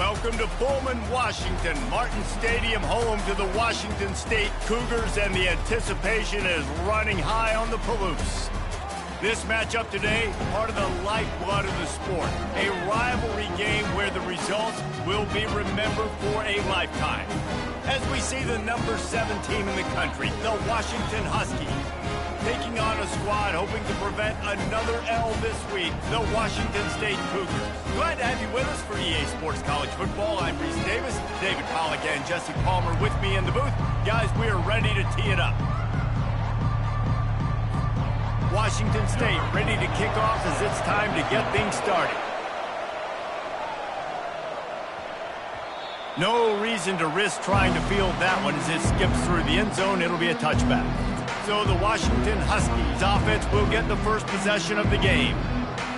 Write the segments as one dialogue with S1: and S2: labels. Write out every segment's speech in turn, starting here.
S1: Welcome to Pullman, Washington. Martin Stadium, home to the Washington State Cougars, and the anticipation is running high on the Palouse. This matchup today, part of the lifeblood of the sport. A rivalry game where the results will be remembered for a lifetime. As we see the number 7 team in the country, the Washington Huskies, taking on a squad hoping to prevent another L this week, the Washington State Cougars. Glad to have you with us for EA Sports College Football. I'm Reese Davis, David Pollack and Jesse Palmer with me in the booth. Guys, we are ready to tee it up. Washington State ready to kick off as it's time to get things started. No reason to risk trying to field that one as it skips through the end zone. It'll be a touchback. So the Washington Huskies offense will get the first possession of the game.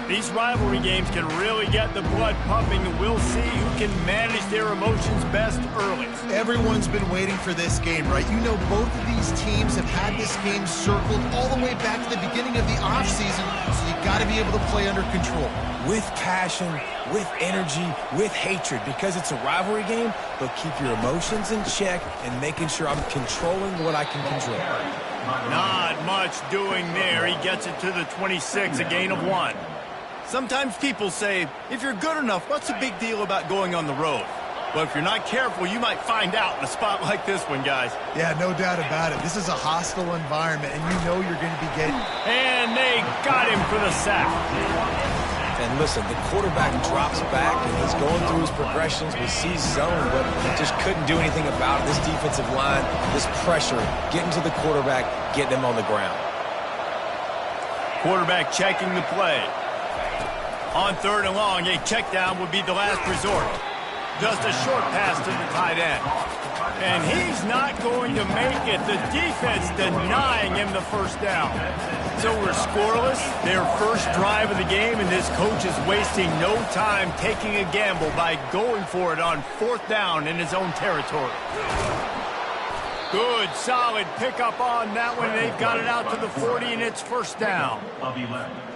S1: These rivalry games can really get the blood pumping, and we'll see who can manage their emotions best early.
S2: Everyone's been waiting for this game, right? You know, both of these teams have had this game circled all the way back to the beginning of the offseason, so you got to be able to play under control.
S3: With passion, with energy, with hatred, because it's a rivalry game, but keep your emotions in check and making sure I'm controlling what I can control.
S1: Not much doing there. He gets it to the 26, a gain of 1. Sometimes people say, if you're good enough, what's the big deal about going on the road? Well, if you're not careful, you might find out in a spot like this one, guys.
S2: Yeah, no doubt about it. This is a hostile environment, and you know you're going to be getting...
S1: And they got him for the sack.
S3: And listen, the quarterback drops back and he's going through his progressions. We see zone, but just couldn't do anything about it. This defensive line, this pressure, getting to the quarterback, getting him on the ground.
S1: Quarterback checking the play. On 3rd and long, a check down would be the last resort. Just a short pass to the tight end. And he's not going to make it. The defense denying him the first down. So we're scoreless, their first drive of the game, and this coach is wasting no time taking a gamble by going for it on 4th down in his own territory. Good, solid pickup on that one. They've got it out to the 40, and it's 1st down.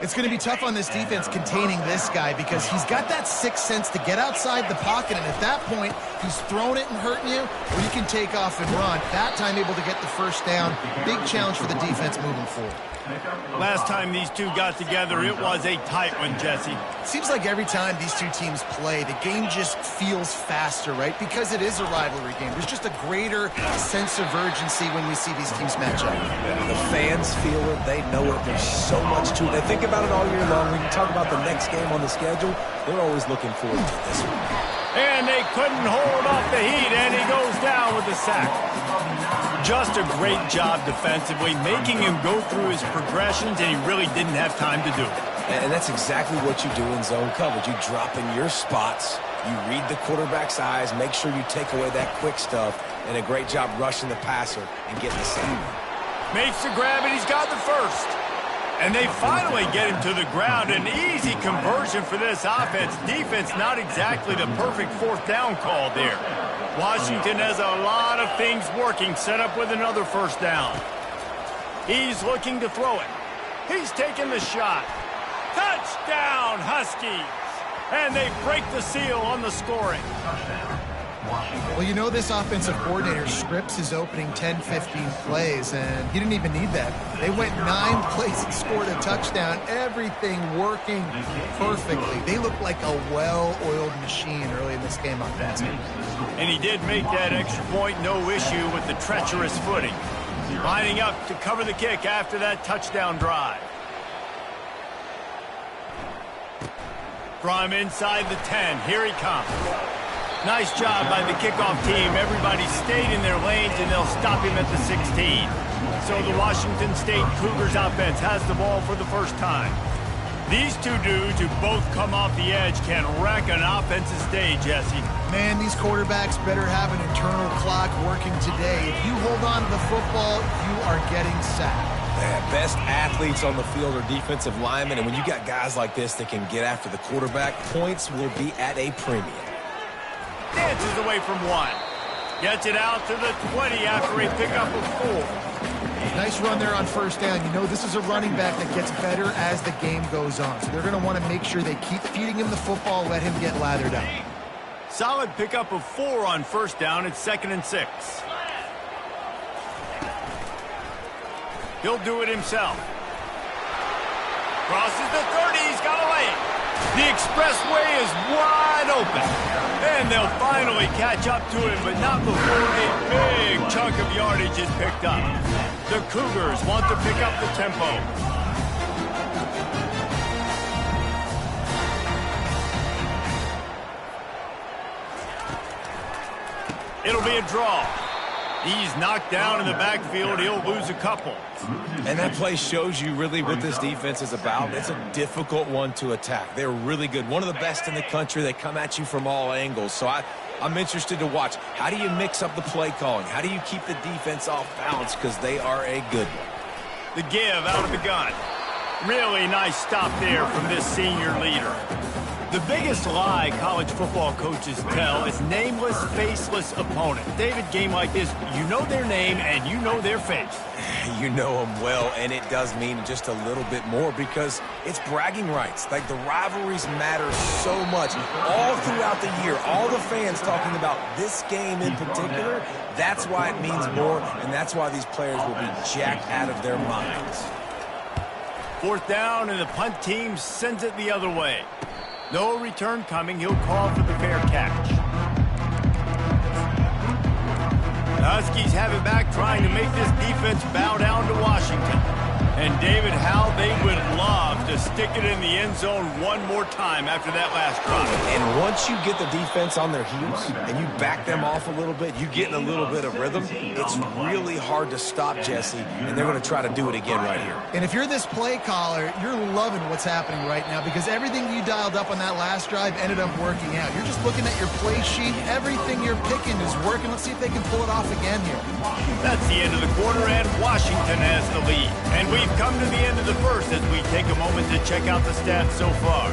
S2: It's going to be tough on this defense containing this guy because he's got that 6th sense to get outside the pocket, and at that point, he's throwing it and hurting you, or you can take off and run. That time able to get the 1st down. Big challenge for the defense moving forward.
S1: Last time these two got together, it was a tight one, Jesse.
S2: Seems like every time these two teams play, the game just feels faster, right? Because it is a rivalry game. There's just a greater sense of urgency when we see these teams match up.
S3: The fans feel it. They know it. There's so much to it. They think about it all year long. When you talk about the next game on the schedule, they're always looking forward to this one.
S1: And they couldn't hold off the heat, and he goes down with the sack. Just a great job defensively, making him go through his progressions, and he really didn't have time to do it.
S3: And that's exactly what you do in zone coverage. You drop in your spots, you read the quarterback's eyes, make sure you take away that quick stuff, and a great job rushing the passer and getting the sack.
S1: Makes the grab, and he's got the 1st. And they finally get him to the ground. An easy conversion for this offense. Defense, not exactly the perfect 4th down call there. Washington has a lot of things working, set up with another 1st down. He's looking to throw it. He's taking the shot. Touchdown, Huskies! And they break the seal on the scoring.
S2: Well, you know this offensive coordinator scripts his opening 10, 15 plays, and he didn't even need that. They went 9 plays and scored a touchdown. Everything working perfectly. They look like a well-oiled machine early in this game offensively.
S1: And he did make that extra point, no issue with the treacherous footing. Lining up to cover the kick after that touchdown drive. From inside the 10, here he comes. Nice job by the kickoff team. Everybody stayed in their lanes, and they'll stop him at the 16. So the Washington State Cougars offense has the ball for the first time. These two dudes who both come off the edge can wreck an offensive day, Jesse.
S2: Man, these quarterbacks better have an internal clock working today. If you hold on to the football, you are getting sacked.
S3: Best athletes on the field are defensive linemen, and when you got guys like this that can get after the quarterback, points will be at a premium.
S1: Dances away from 1. Gets it out to the 20 after a pickup of 4.
S2: Nice run there on 1st down. You know, this is a running back that gets better as the game goes on. So they're going to want to make sure they keep feeding him the football, let him get lathered up.
S1: Solid pickup of 4 on first down. It's 2nd and 6. He'll do it himself. Crosses the 30. He's got a lane. The expressway is wide open. And they'll finally catch up to him, but not before a big chunk of yardage is picked up. The Cougars want to pick up the tempo. It'll be a draw. He's knocked down in the backfield. He'll lose a couple.
S3: And that play shows you really what this defense is about. It's a difficult one to attack. They're really good. One of the best in the country. They come at you from all angles. So I'm interested to watch. How do you mix up the play calling? How do you keep the defense off balance? Because they are a good one.
S1: The give out of the gun. Really nice stop there from this senior leader. The biggest lie college football coaches tell is nameless, faceless opponent. David, game like this, you know their name and you know their face.
S3: You know them well, and it does mean just a little bit more because it's bragging rights. Like, the rivalries matter so much all throughout the year. All the fans talking about this game in particular, that's why it means more, and that's why these players will be jacked out of their minds.
S1: 4th down, and the punt team sends it the other way. No return coming. He'll call for the fair catch. The Huskies have it back, trying to make this defense bow down to Washington. And David, how they would love to stick it in the end zone one more time after that last drive.
S3: And once you get the defense on their heels and you back them off a little bit, you get in a little bit of rhythm, it's really hard to stop, Jesse, and they're going to try to do it again right here.
S2: And if you're this play caller, you're loving what's happening right now because everything you dialed up on that last drive ended up working out. You're just looking at your play sheet. Everything you're picking is working. Let's see if they can pull it off again here.
S1: That's the end of the quarter, and Washington has the lead. And we've come to the end of the first as we take a moment to check out the stats so far.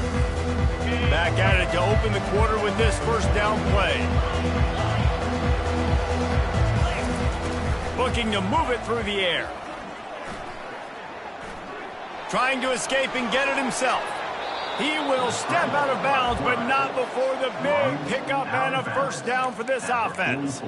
S1: Back at it to open the quarter with this first down play. Looking to move it through the air. Trying to escape and get it himself. He will step out of bounds, but not before the big pickup and a first down for this offense.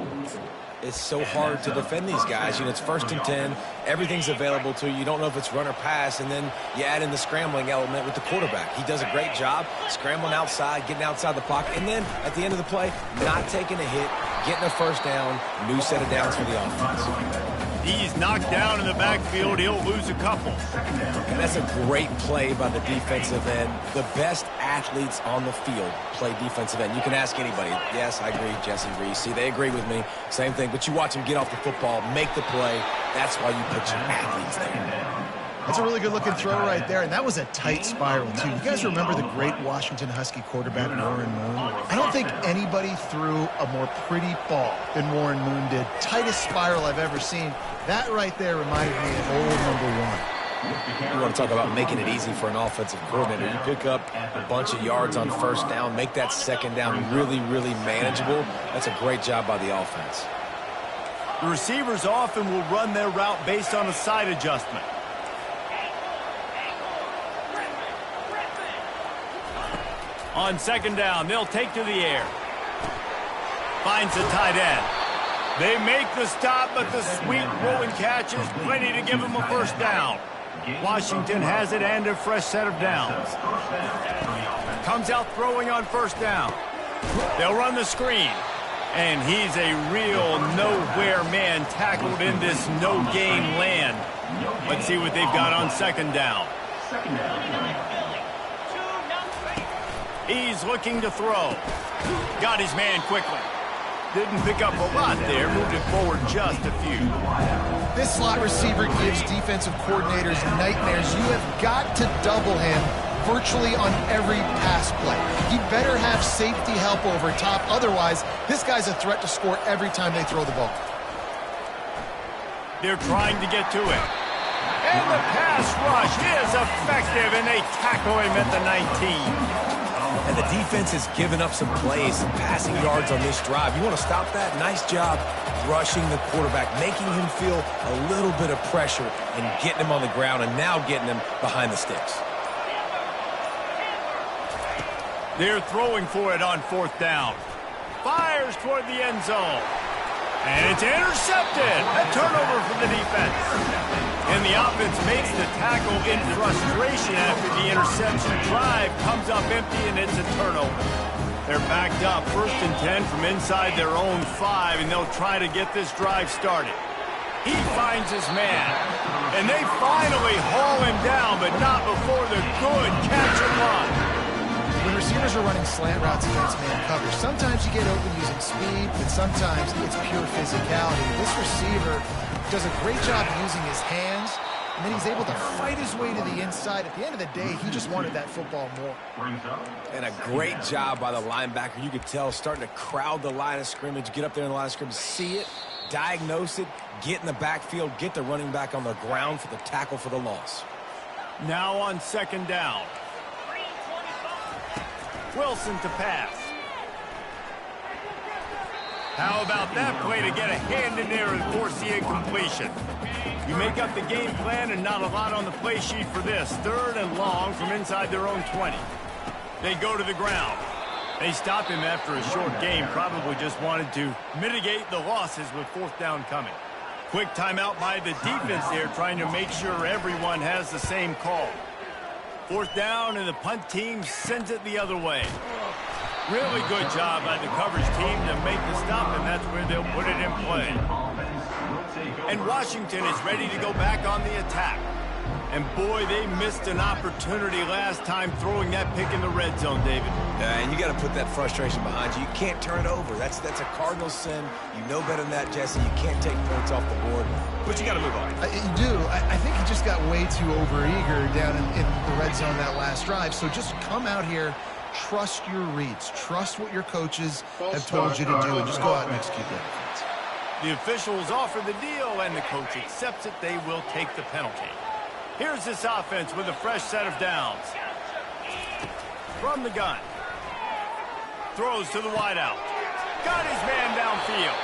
S3: It's so hard to defend these guys. You know, it's 1st and 10. Everything's available to you. You don't know if it's run or pass, and then you add in the scrambling element with the quarterback. He does a great job scrambling outside, getting outside the pocket, and then at the end of the play, not taking a hit, getting a first down, new set of downs for the offense.
S1: He's knocked down in the backfield. He'll lose a couple.
S3: And that's a great play by the defensive end. The best athletes on the field play defensive end. You can ask anybody. Yes, I agree, Jesse Reese. See, they agree with me. Same thing. But you watch them get off the football, make the play. That's why you put your athletes there.
S2: That's a really good-looking throw right there, and that was a tight spiral, too. You guys remember the great Washington Husky quarterback, Warren Moon? I don't think anybody threw a more pretty ball than Warren Moon did. Tightest spiral I've ever seen. That right there reminded me of old #1.
S3: You want to talk about making it easy for an offensive coordinator. You pick up a bunch of yards on first down, make that second down really, really manageable. That's a great job by the offense.
S1: The receivers often will run their route based on a side adjustment. On 2nd down, they'll take to the air. Finds the tight end. They make the stop, but the sweet rolling catch is plenty to give them a first down. Washington has it and a fresh set of downs. Comes out throwing on first down. They'll run the screen. And he's a real nowhere man tackled in this no-gain land. Let's see what they've got on 2nd down. He's looking to throw. Got his man quickly. Didn't pick up a lot there. Moved it forward just a few.
S2: This slot receiver gives defensive coordinators nightmares. You have got to double him virtually on every pass play. He better have safety help over top. Otherwise, this guy's a threat to score every time they throw the ball.
S1: They're trying to get to it. And the pass rush is effective, and they tackle him at the 19.
S3: And the defense has given up some plays, some passing yards on this drive. You want to stop that? Nice job rushing the quarterback, making him feel a little bit of pressure and getting him on the ground and now getting him behind the sticks.
S1: They're throwing for it on 4th down. fires toward the end zone. And it's intercepted. A turnover for the defense. And the offense makes the tackle in frustration after the interception. Drive comes up empty, and it's a turnover. They're backed up, 1st and 10 from inside their own 5, and they'll try to get this drive started. He finds his man, and they finally haul him down, but not before the good catch and run.
S2: When receivers are running slant routes against man coverage, sometimes you get open using speed, but sometimes it's pure physicality. This receiver does a great job using his hands, and then he's able to fight his way to the inside. At the end of the day, he just wanted that football more.
S3: And a great job by the linebacker. You could tell starting to crowd the line of scrimmage, get up there in the line of scrimmage, see it, diagnose it, get in the backfield, get the running back on the ground for the tackle for the loss.
S1: Now on 2nd down. Wilson to pass. How about that play to get a hand in there and force the incompletion? You make up the game plan and not a lot on the play sheet for this. 3rd and long from inside their own 20. They go to the ground. They stop him after a short game. Probably just wanted to mitigate the losses with 4th down coming. Quick timeout by the defense there, trying to make sure everyone has the same call. 4th down, and the punt team sends it the other way. Really good job by the coverage team to make the stop, and that's where they'll put it in play. And Washington is ready to go back on the attack. And boy, they missed an opportunity last time throwing that pick in the red zone, David.
S3: And you got to put that frustration behind you. You can't turn it over. That's a cardinal sin. You know better than that, Jesse. You can't take points off the board, but you got to move on.
S2: You do. I think he just got way too overeager down in the red zone that last drive. So just come out here, trust your reads, trust what your coaches have told you to do, and just go out and execute that defense.
S1: The officials offer the deal, and the coach accepts it. They will take the penalty. Here's this offense with a fresh set of downs. From the gun. Throws to the wideout. Got his man downfield.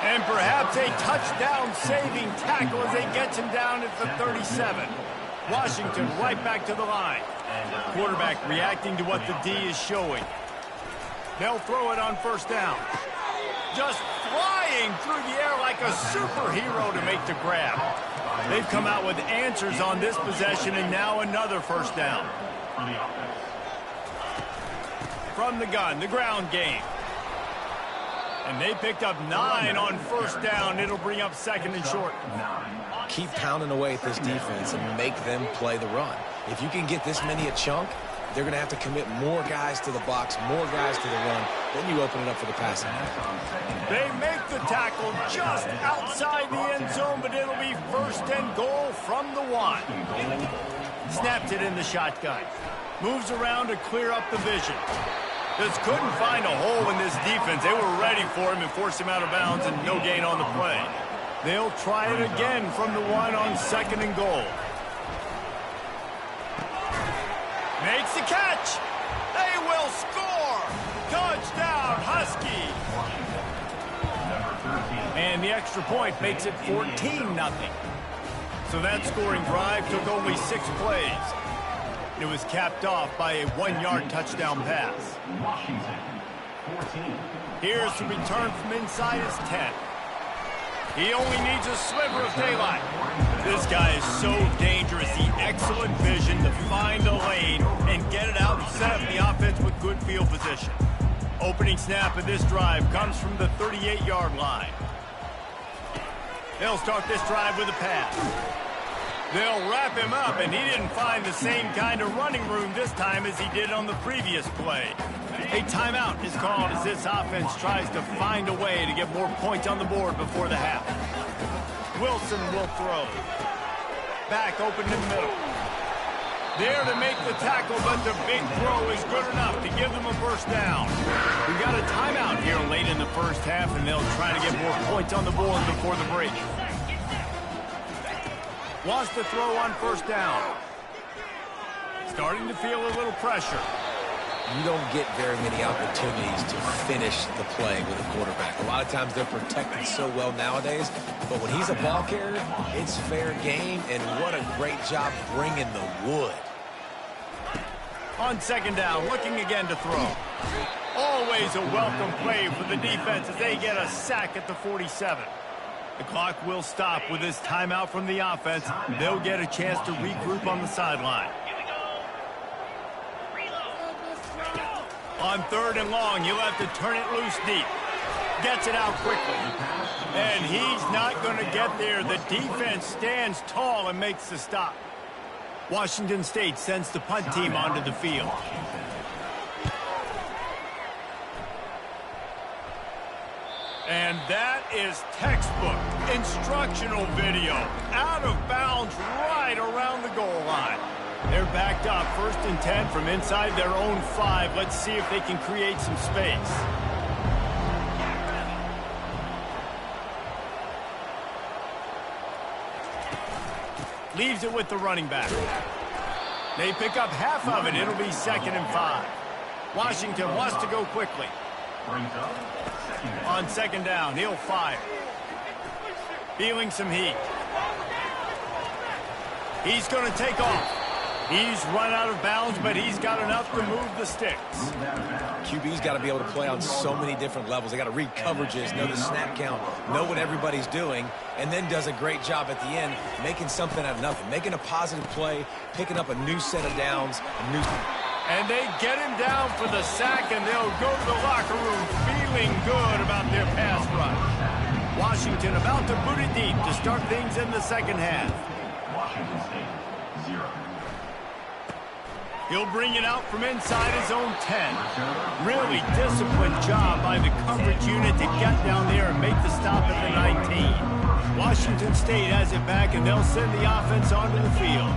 S1: And perhaps a touchdown-saving tackle as they get him down at the 37. Washington right back to the line. Quarterback reacting to what the D is showing. They'll throw it on 1st down. Just flying through the air like a superhero to make the grab. They've come out with answers on this possession, and now another 1st down. From the gun, the ground game. And they picked up 9 on 1st down. It'll bring up 2nd and short.
S3: Keep pounding away at this defense and make them play the run. If you can get this many a chunk, they're going to have to commit more guys to the box, more guys to the run. Then you open it up for the passing.
S1: They make the tackle just outside the end zone, but it'll be 1st and goal from the 1. Snaps it in the shotgun. Moves around to clear up the vision. Just couldn't find a hole in this defense. They were ready for him and forced him out of bounds, and no gain on the play. They'll try it again from the 1 on 2nd and goal. Makes the catch. They will score. Touchdown, Husky. And the extra point makes it 14-0. So that scoring drive took only 6 plays. It was capped off by a 1-yard touchdown pass. Here's the return from inside his 10. He only needs a sliver of daylight. This guy is so dangerous. The excellent vision to find a lane and get it out and set up the offense with good field position. Opening snap of this drive comes from the 38-yard line. They'll start this drive with a pass. They'll wrap him up, and he didn't find the same kind of running room this time as he did on the previous play. A timeout is called as this offense tries to find a way to get more points on the board before the half. Wilson will throw. Back open in the middle. There to make the tackle, but the big throw is good enough to give them a 1st down. We've got a timeout here late in the 1st half, and they'll try to get more points on the board before the break. Wants to throw on 1st down. Starting to feel a little pressure.
S3: You don't get very many opportunities to finish the play with a quarterback. A lot of times they're protected so well nowadays, but when he's a ball carrier, it's fair game, and what a great job bringing the wood.
S1: On 2nd down, looking again to throw. Always a welcome play for the defense as they get a sack at the 47. The clock will stop with this timeout from the offense. They'll get a chance to regroup on the sideline. On 3rd and long, he'll have to turn it loose deep. Gets it out quickly. And he's not going to get there. The defense stands tall and makes the stop. Washington State sends the punt team onto the field. And that is textbook instructional video. Out of bounds right around the goal line. They're backed up 1st and 10 from inside their own 5. Let's see if they can create some space. Leaves it with the running back. They pick up half of it. It'll be 2nd and 5. Washington wants to go quickly. On 2nd down, he'll fire. Feeling some heat. He's going to take off. He's run out of bounds, but he's got enough to move the sticks.
S3: QB's got to be able to play on so many different levels. They got to read coverages, know the snap count, know what everybody's doing, and then does a great job at the end making something out of nothing, making a positive play, picking up a new set of downs.
S1: And they get him down for the sack, and they'll go to the locker room feeling good about their pass rush. Washington about to boot it deep to start things in the 2nd half. Washington State, 0. He'll bring it out from inside his own 10. Really disciplined job by the coverage unit to get down there and make the stop at the 19. Washington State has it back, and they'll send the offense onto the field.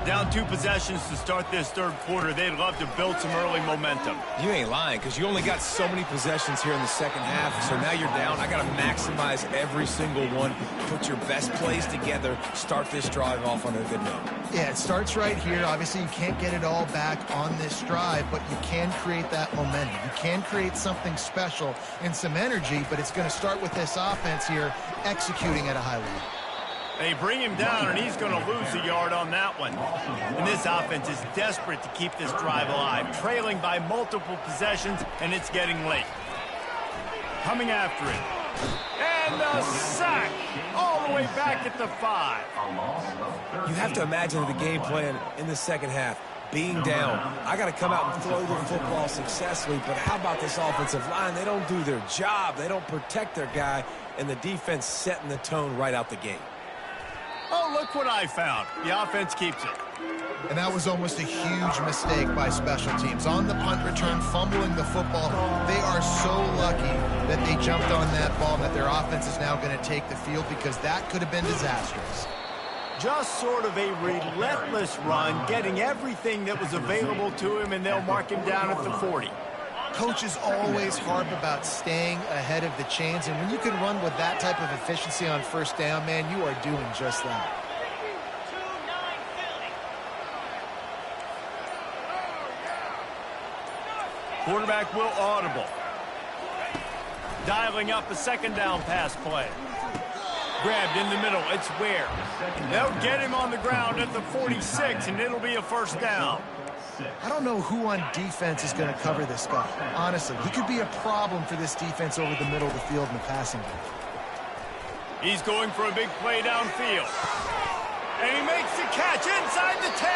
S1: Down 2 possessions to start this 3rd quarter. They'd love to build some early momentum.
S3: You ain't lying, because you only got so many possessions here in the 2nd half, so now you're down. I got to maximize every single one, put your best plays together, start this drive off on a good note.
S2: Yeah, it starts right here. Obviously, you can't get it all back on this drive, but you can create that momentum. You can create something special and some energy, but it's going to start with this offense here executing at a high level.
S1: They bring him down, and he's going to lose a yard on that one. And this offense is desperate to keep this drive alive, trailing by multiple possessions, and it's getting late. Coming after it. And a sack all the way back at the 5.
S3: You have to imagine the game plan in the 2nd half. Being down, I got to come out and throw the football successfully, but how about this offensive line? They don't do their job. They don't protect their guy, and the defense setting the tone right out the gate.
S1: Oh, look what I found. The offense keeps it.
S2: And that was almost a huge mistake by special teams. On the punt return, fumbling the football. They are so lucky that they jumped on that ball and that their offense is now going to take the field, because that could have been disastrous.
S1: Just sort of a relentless run, getting everything that was available to him, and they'll mark him down at the 40.
S2: Coaches always harp about staying ahead of the chains, and when you can run with that type of efficiency on 1st down, man, you are doing just that.
S1: Quarterback will audible. Dialing up a 2nd down pass play. Grabbed in the middle. It's Ware. They'll get him on the ground at the 46, and it'll be a 1st down.
S2: I don't know who on defense is going to cover this guy. Honestly, he could be a problem for this defense over the middle of the field in the passing game.
S1: He's going for a big play downfield. And he makes the catch inside the 10.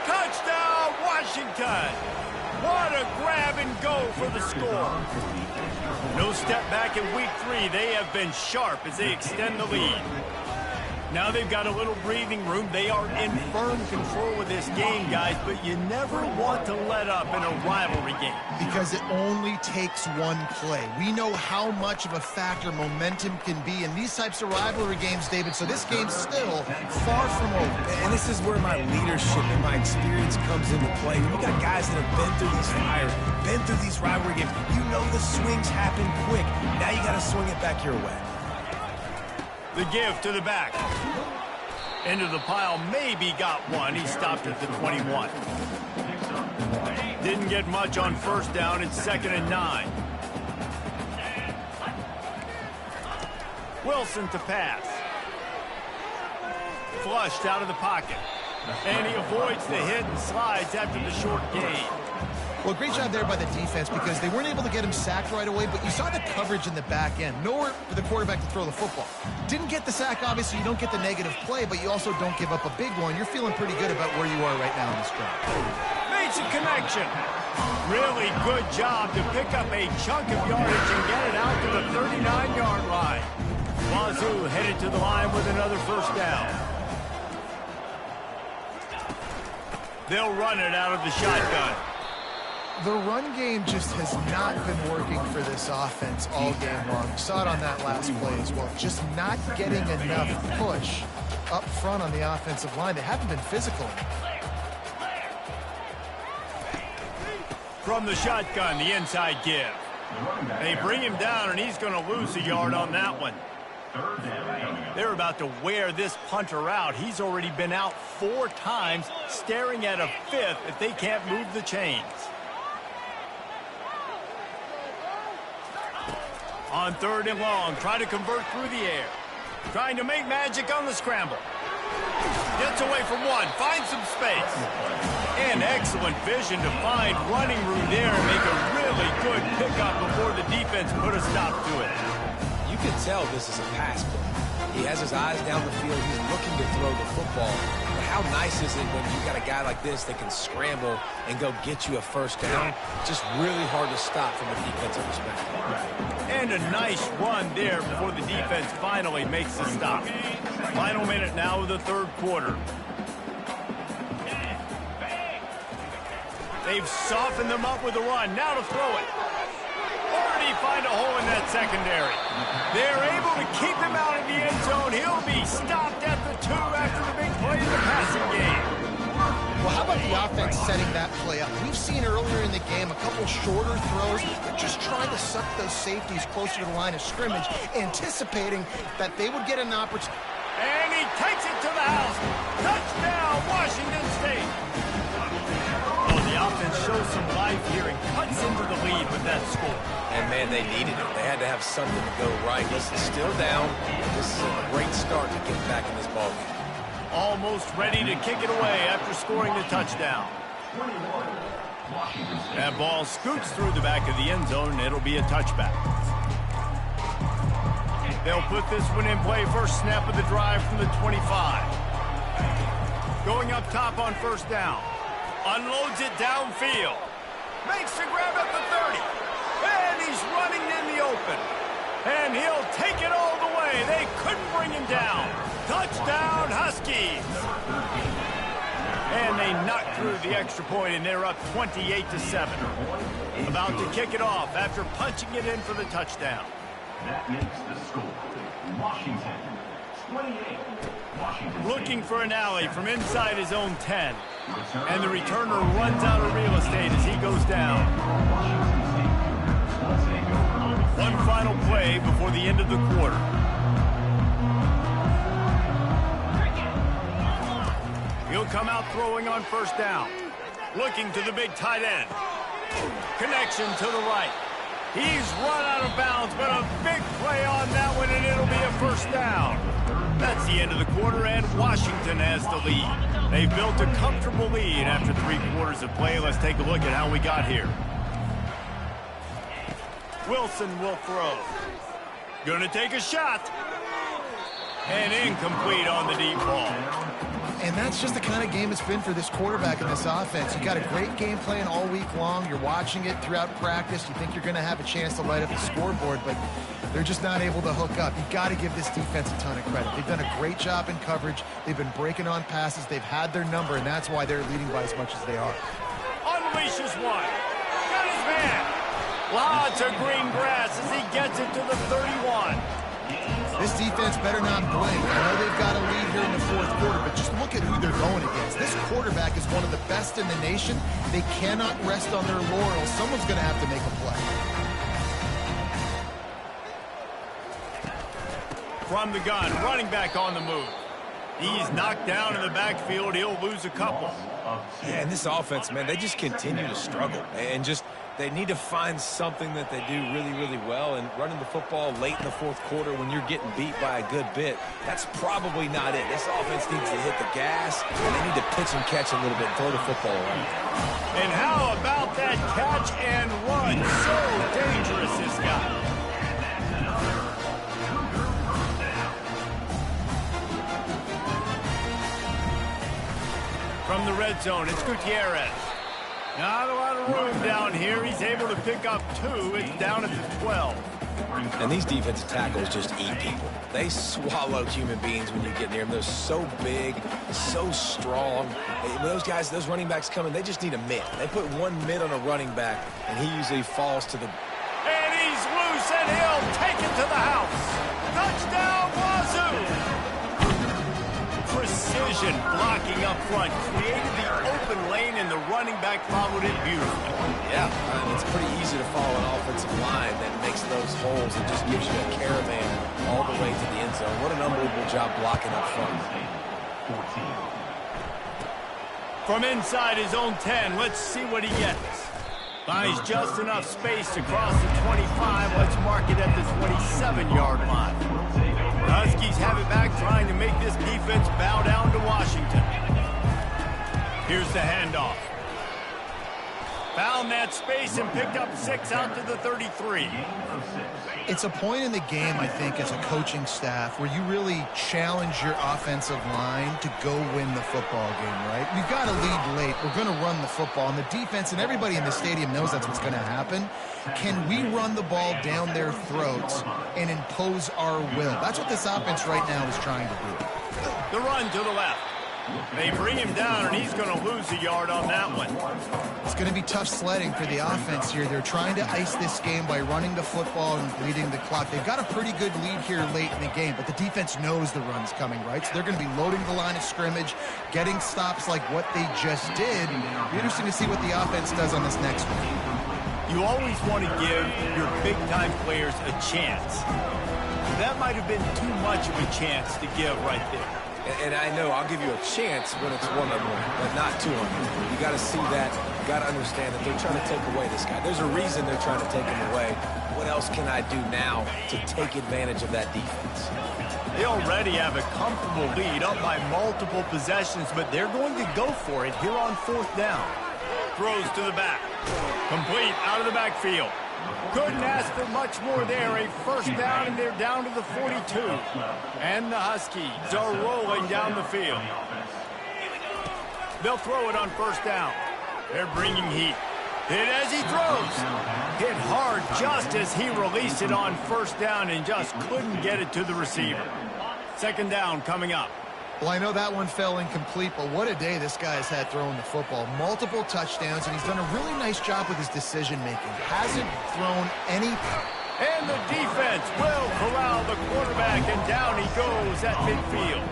S1: Touchdown, Washington. What a grab and go for the score. No step back in week 3. They have been sharp as they extend the lead. Now they've got a little breathing room. They are in firm control of this game, guys, but you never want to let up in a rivalry game.
S2: Because it only takes one play. We know how much of a factor momentum can be in these types of rivalry games, David, so this game's still far from over.
S3: And this is where my leadership and my experience comes into play. You got guys that have been through these fires, been through these rivalry games. You know the swings happen quick. Now you got to swing it back your way.
S1: The give to the back. Into the pile, maybe got one. He stopped at the 21. Didn't get much on 1st down. It's 2nd and 9. Wilson to pass. Flushed out of the pocket. And he avoids the hit and slides after the short gain.
S2: Well, great job there by the defense because they weren't able to get him sacked right away, but you saw the coverage in the back end. Nowhere for the quarterback to throw the football. Didn't get the sack, obviously. You don't get the negative play, but you also don't give up a big one. You're feeling pretty good about where you are right now in this drive.
S1: Makes a connection. Really good job to pick up a chunk of yardage and get it out to the 39-yard line. Wazoo headed to the line with another first down. They'll run it out of the shotgun.
S2: The run game just has not been working for this offense all game long. You saw it on that last play as well. Just not getting enough push up front on the offensive line. They haven't been physical.
S1: From the shotgun, the inside give. They bring him down, and he's going to lose a yard on that one. They're about to wear this punter out. He's already been out 4 times, staring at a 5th if they can't move the chains. On 3rd and long, try to convert through the air. Trying to make magic on the scramble. Gets away from one, finds some space. And excellent vision to find running room there and make a really good pickup before the defense put a stop to it.
S3: You can tell this is a pass play. He has his eyes down the field. He's looking to throw the football. But how nice is it when you got a guy like this that can scramble and go get you a first down? Just really hard to stop from a defensive perspective.
S1: And a nice run there before the defense finally makes the stop. Final minute now of the 3rd quarter. They've softened them up with a run. Now to throw it. Already find a hole in that secondary. They're able to keep him out of the end zone. He'll be stopped at the 2 after the big play in the passing game.
S2: Well, how about the offense setting that play up? We've seen earlier in the game a couple shorter throws, just trying to suck those safeties closer to the line of scrimmage, anticipating that they would get an opportunity.
S1: And he takes it to the house. Touchdown, Washington State. Oh, the offense shows some life here and cuts into the lead with that score.
S3: And, man, they needed it. They had to have something to go right. Listen, still down. This is a great start to get back in this ballgame.
S1: Almost ready to kick it away after scoring the touchdown. That ball scoots through the back of the end zone, and it'll be a touchback. They'll put this one in play. First snap of the drive from the 25. Going up top on first down. Unloads it downfield. Makes the grab at the 30. And he's running in the open. And he'll take it all the way. They couldn't bring him down. Touchdown, Huskies. And they knock through the extra point, and they're up 28-7. About to kick it off after punching it in for the touchdown.
S4: That makes the score. Washington, 28. Washington
S1: looking for an alley from inside his own 10. And the returner runs out of real estate as he goes down. One final play before the end of the quarter. He'll come out throwing on first down. Looking to the big tight end. Connection to the right. He's run out of bounds, but a big play on that one, and it'll be a first down. That's the end of the quarter, and Washington has the lead. They've built a comfortable lead after 3 quarters of play. Let's take a look at how we got here. Wilson will throw. Gonna take a shot. And incomplete on the deep ball.
S2: And that's just the kind of game it's been for this quarterback in this offense. You got a great game plan all week long. You're watching it throughout practice. You think you're going to have a chance to light up the scoreboard, but they're just not able to hook up. You've got to give this defense a ton of credit. They've done a great job in coverage. They've been breaking on passes. They've had their number, and that's why they're leading by as much as they are.
S1: Unleashes one. Got his man. Lots of green grass as he gets it to the 31.
S2: This defense better not blink. I know they've got a lead here in the 4th quarter, but just look at who they're going against. This quarterback is one of the best in the nation. They cannot rest on their laurels. Someone's going to have to make a play.
S1: From the gun, running back on the move. He's knocked down in the backfield. He'll lose a couple.
S3: Yeah, and this offense, man, they just continue to struggle. And just They need to find something that they do really, really well, and running the football late in the fourth quarter when you're getting beat by a good bit, that's probably not it. This offense needs to hit the gas, and they need to pitch and catch a little bit and throw the football around.
S1: And how about that catch and run? So dangerous, this guy. From the red zone, it's Gutierrez. Not a lot of room down here. He's able to pick up 2. It's down at the 12.
S3: And these defensive tackles just eat people. They swallow human beings when you get near them. They're so big, so strong. Those guys, those running backs coming, they just need a mid. They put one mid on a running back, and he usually falls to the...
S1: And he's loose, and he'll take it to the house. Touchdown, Wazoo! Precision blocking up front created the open lane, and the running back followed it beautifully.
S3: Yeah, it's pretty easy to follow an offensive line that makes those holes and just gives you a caravan all the way to the end zone. What an unbelievable job blocking up front.
S1: From inside his own 10, let's see what he gets. Finds just enough space to cross the 25. Let's mark it at the 27-yard line. The Huskies have it back, trying to make this defense bow down to Washington. Here's the handoff. Found that space and picked up 6 out to the 33.
S2: It's a point in the game, I think, as a coaching staff where you really challenge your offensive line to go win the football game, right? We've got to lead late. We're going to run the football. And the defense and everybody in the stadium knows that's what's going to happen. Can we run the ball down their throats and impose our will? That's what this offense right now is trying to do.
S1: The run to the left. They bring him down, and he's going to lose a yard on that one.
S2: It's going to be tough sledding for the offense here. They're trying to ice this game by running the football and bleeding the clock. They've got a pretty good lead here late in the game, but the defense knows the run's coming, right? So they're going to be loading the line of scrimmage, getting stops like what they just did. It'll be interesting to see what the offense does on this next one.
S1: You always want to give your big-time players a chance. That might have been too much of a chance to give right there.
S3: And I know I'll give you a chance when it's one-on-one, but not two-on-one. You got to see that. You got to understand that they're trying to take away this guy. There's a reason they're trying to take him away. What else can I do now to take advantage of that defense?
S1: They already have a comfortable lead up by multiple possessions, but they're going to go for it here on 4th down. Throws to the back. Complete out of the backfield. Couldn't ask for much more there. A 1st down, and they're down to the 42. And the Huskies are rolling down the field. They'll throw it on 1st down. They're bringing heat. Hit as he throws. Hit hard just as he released it on 1st down and just couldn't get it to the receiver. 2nd down coming up.
S2: Well, I know that one fell incomplete, but what a day this guy has had throwing the football. Multiple touchdowns, and he's done a really nice job with his decision-making. Hasn't thrown any...
S1: And the defense will corral the quarterback, and down he goes at midfield.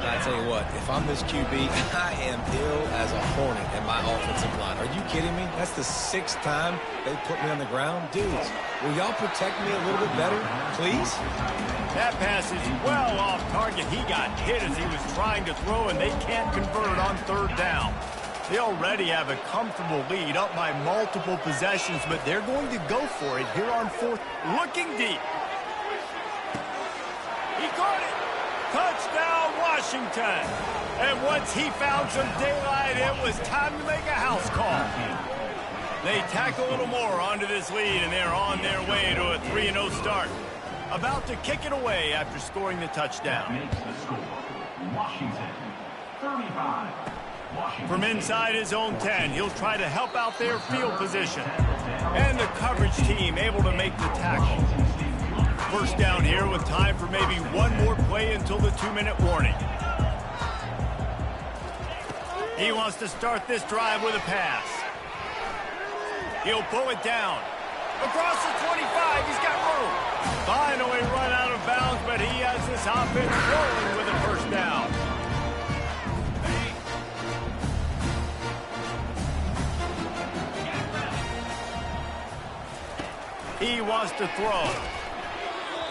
S3: I tell you what, if I'm this QB, I am ill as a hornet in my offensive line. Are you kidding me? That's the 6th time they put me on the ground. Dudes, will y'all protect me a little bit better, please?
S1: That pass is well off target. He got hit as he was trying to throw, and they can't convert on 3rd down. They already have a comfortable lead up by multiple possessions, but they're going to go for it here on 4th. Looking deep. He caught it. Touchdown, Washington. And once he found some daylight, it was time to make a house call. They tack a little more onto this lead, and they're on their way to a 3-0 start. About to kick it away after scoring the touchdown.
S4: Makes the score. Washington, 35. Washington.
S1: From inside his own 10, he'll try to help out their field position. And the coverage team able to make the tackle. 1st down here with time for maybe one more play until the 2-minute warning. He wants to start this drive with a pass. He'll pull it down. Across the 25, he's got room. Finally run out of bounds, but he has this offense rolling with a 1st down. He wants to throw.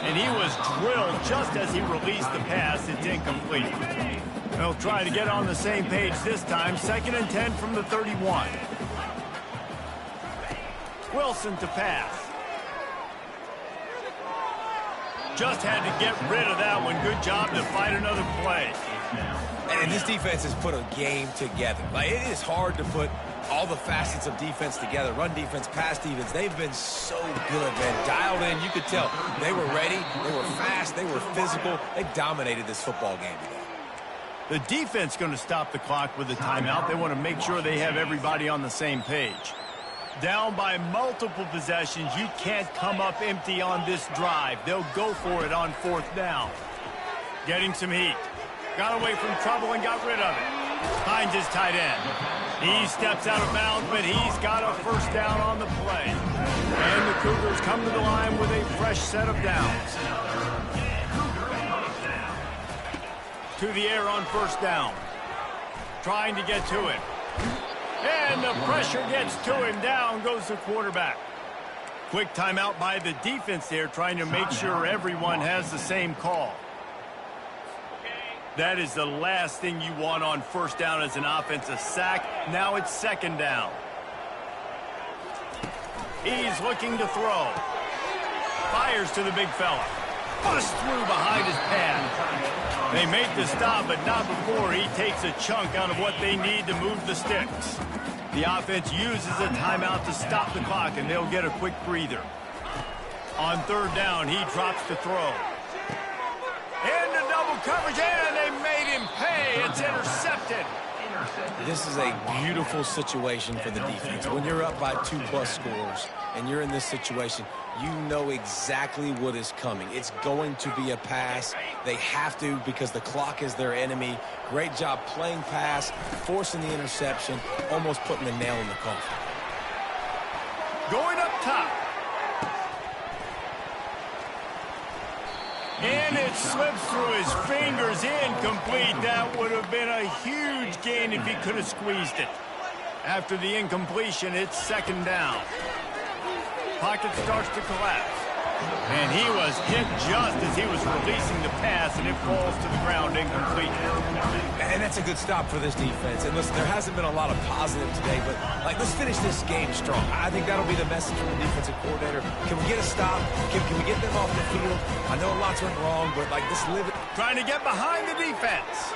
S1: And he was drilled just as he released the pass. It's incomplete. They'll try to get on the same page this time. 2nd and 10 from the 31. Wilson to pass. Just had to get rid of that one. Good job to fight another play.
S3: And this defense has put a game together. Like, it is hard to put all the facets of defense together. Run defense, pass defense. They've been so good, man. Dialed in. You could tell they were ready. They were fast. They were physical. They dominated this football game today.
S1: The defense going to stop the clock with a timeout. They want to make sure they have everybody on the same page. Down by multiple possessions, you can't come up empty on this drive. They'll go for it on 4th down. Getting some heat. Got away from trouble and got rid of it. Finds his tight end. He steps out of bounds, but he's got a 1st down on the play. And the Cougars come to the line with a fresh set of downs. To the air on 1st down. Trying to get to it. And the pressure gets to him. Down goes the quarterback. Quick timeout by the defense there, trying to make sure everyone has the same call. That is the last thing you want on 1st down as an offensive sack. Now it's 2nd down. He's looking to throw. Fires to the big fella. Bust through behind his pad. They make the stop, but not before he takes a chunk out of what they need to move the sticks. The offense uses a timeout to stop the clock, and they'll get a quick breather. On 3rd down, he drops to throw. Into double coverage, and they made him pay. It's intercepted.
S3: This is a beautiful situation for the defense. When you're up by 2+ scores and you're in this situation, you know exactly what is coming. It's going to be a pass. They have to because the clock is their enemy. Great job playing pass, forcing the interception, almost putting the nail in the coffin.
S1: Going up top. And it slips through his fingers, incomplete. That would have been a huge gain if he could have squeezed it. After the incompletion, it's 2nd down. Pocket starts to collapse. And he was hit just as he was releasing the pass, and it falls to the ground incomplete.
S3: And that's a good stop for this defense. And listen, there hasn't been a lot of positive today, but let's finish this game strong. I think that'll be the message from the defensive coordinator. Can we get a stop? Can we get them off the field? I know lots went wrong, but this live it.
S1: Trying to get behind the defense.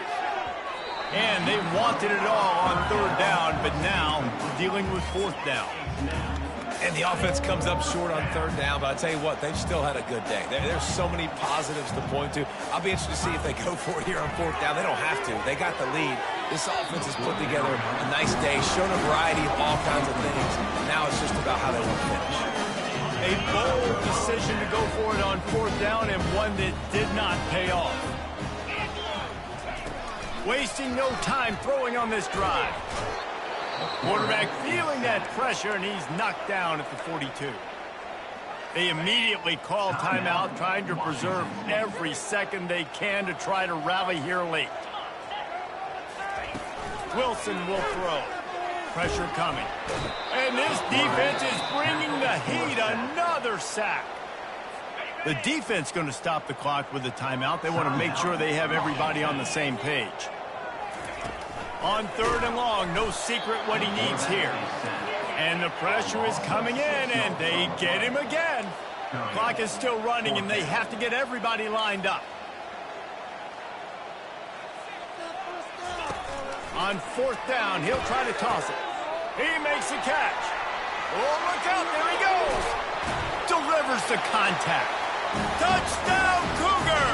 S1: And they wanted it all on 3rd down, but now dealing with 4th down.
S3: And the offense comes up short on 3rd down, but I'll tell you what, they've still had a good day. There's so many positives to point to. I'll be interested to see if they go for it here on 4th down. They don't have to. They got the lead. This offense has put together a nice day, shown a variety of all kinds of things. And now it's just about how they want to finish.
S1: A bold decision to go for it on 4th down, and one that did not pay off. Wasting no time throwing on this drive. Quarterback feeling that pressure, and he's knocked down at the 42. They immediately call timeout, trying to preserve every second they can to try to rally here late. Wilson will throw. Pressure coming. And this defense is bringing the heat. Another sack. The defense going to stop the clock with a timeout. They want to make sure they have everybody on the same page. On 3rd and long, no secret what he needs here. And the pressure is coming in, and they get him again. Clock is still running, and they have to get everybody lined up. On 4th down, he'll try to toss it. He makes the catch. Oh, look out, there he goes. Delivers the contact. Touchdown, Cougar!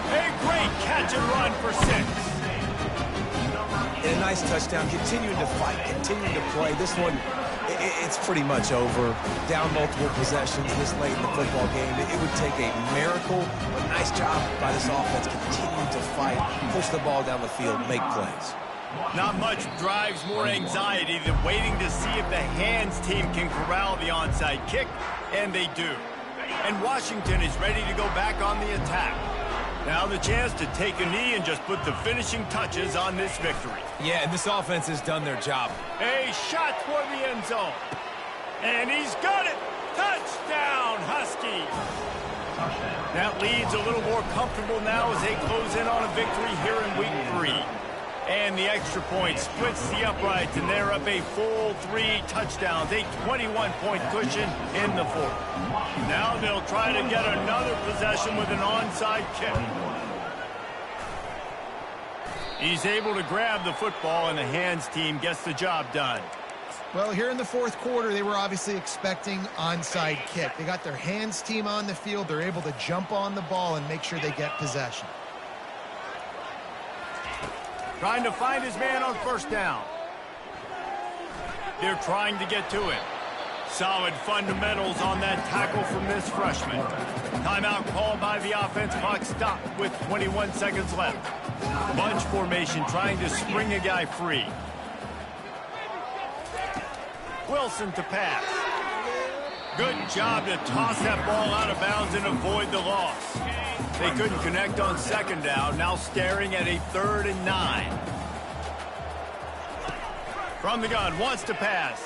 S1: A great catch and run for 6.
S3: A nice touchdown, continuing to fight, continuing to play. This one, it's pretty much over. Down multiple possessions this late in the football game. It would take a miracle, but nice job by this offense continuing to fight, push the ball down the field, make plays.
S1: Not much drives more anxiety than waiting to see if the hands team can corral the onside kick, and they do. And Washington is ready to go back on the attack. Now the chance to take a knee and just put the finishing touches on this victory.
S3: Yeah, and this offense has done their job.
S1: A shot toward the end zone. And he's got it. Touchdown, Huskies. That lead's a little more comfortable now as they close in on a victory here in week 3. And the extra point splits the uprights, and they're up a full 3 touchdowns, a 21-point cushion in the fourth. Now they'll try to get another possession with an onside kick. He's able to grab the football, and the hands team gets the job done.
S2: Well, here in the fourth quarter, they were obviously expecting onside kick. They got their hands team on the field. They're able to jump on the ball and make sure they get possession.
S1: Trying to find his man on first down. They're trying to get to it. Solid fundamentals on that tackle from this freshman. Timeout called by the offense. Clock stopped with 21 seconds left. Bunch formation trying to spring a guy free. Wilson to pass. Good job to toss that ball out of bounds and avoid the loss. They couldn't connect on second down. Now staring at a 3rd and 9. From the gun, wants to pass.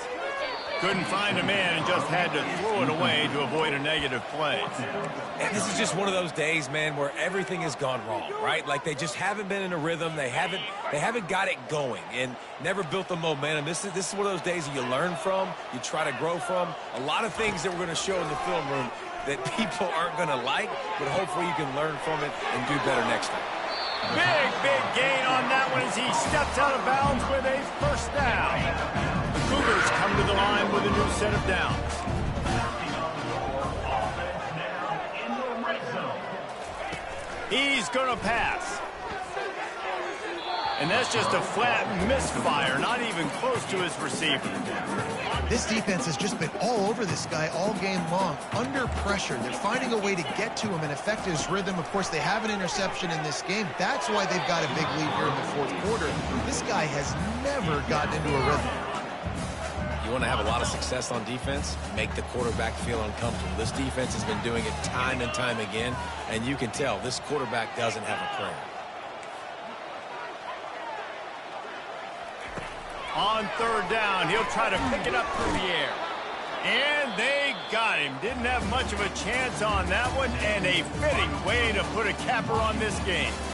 S1: Couldn't find a man and just had to throw it away to avoid a negative play.
S3: And this is just one of those days, man, where everything has gone wrong, right? Like they just haven't been in a rhythm. They haven't got it going and never built the momentum. This is one of those days that you learn from, you try to grow from. A lot of things that we're going to show in the film room that people aren't going to like, but hopefully you can learn from it and do better next time.
S1: Big gain on that one as he steps out of bounds with a first down. The Cougars come to the line with a new set of downs. He's going to pass. And that's just a flat misfire, not even close to his receiver.
S2: This defense has just been all over this guy all game long. Under pressure, they're finding a way to get to him and affect his rhythm. Of course, they have an interception in this game. That's why they've got a big lead here in the fourth quarter. This guy has never gotten into a rhythm.
S3: You want to have a lot of success on defense, make the quarterback feel uncomfortable. This defense has been doing it time and time again, and you can tell this quarterback doesn't have a prayer.
S1: On 3rd down, he'll try to pick it up through the air. And they got him. Didn't have much of a chance on that one, and a fitting way to put a capper on this game.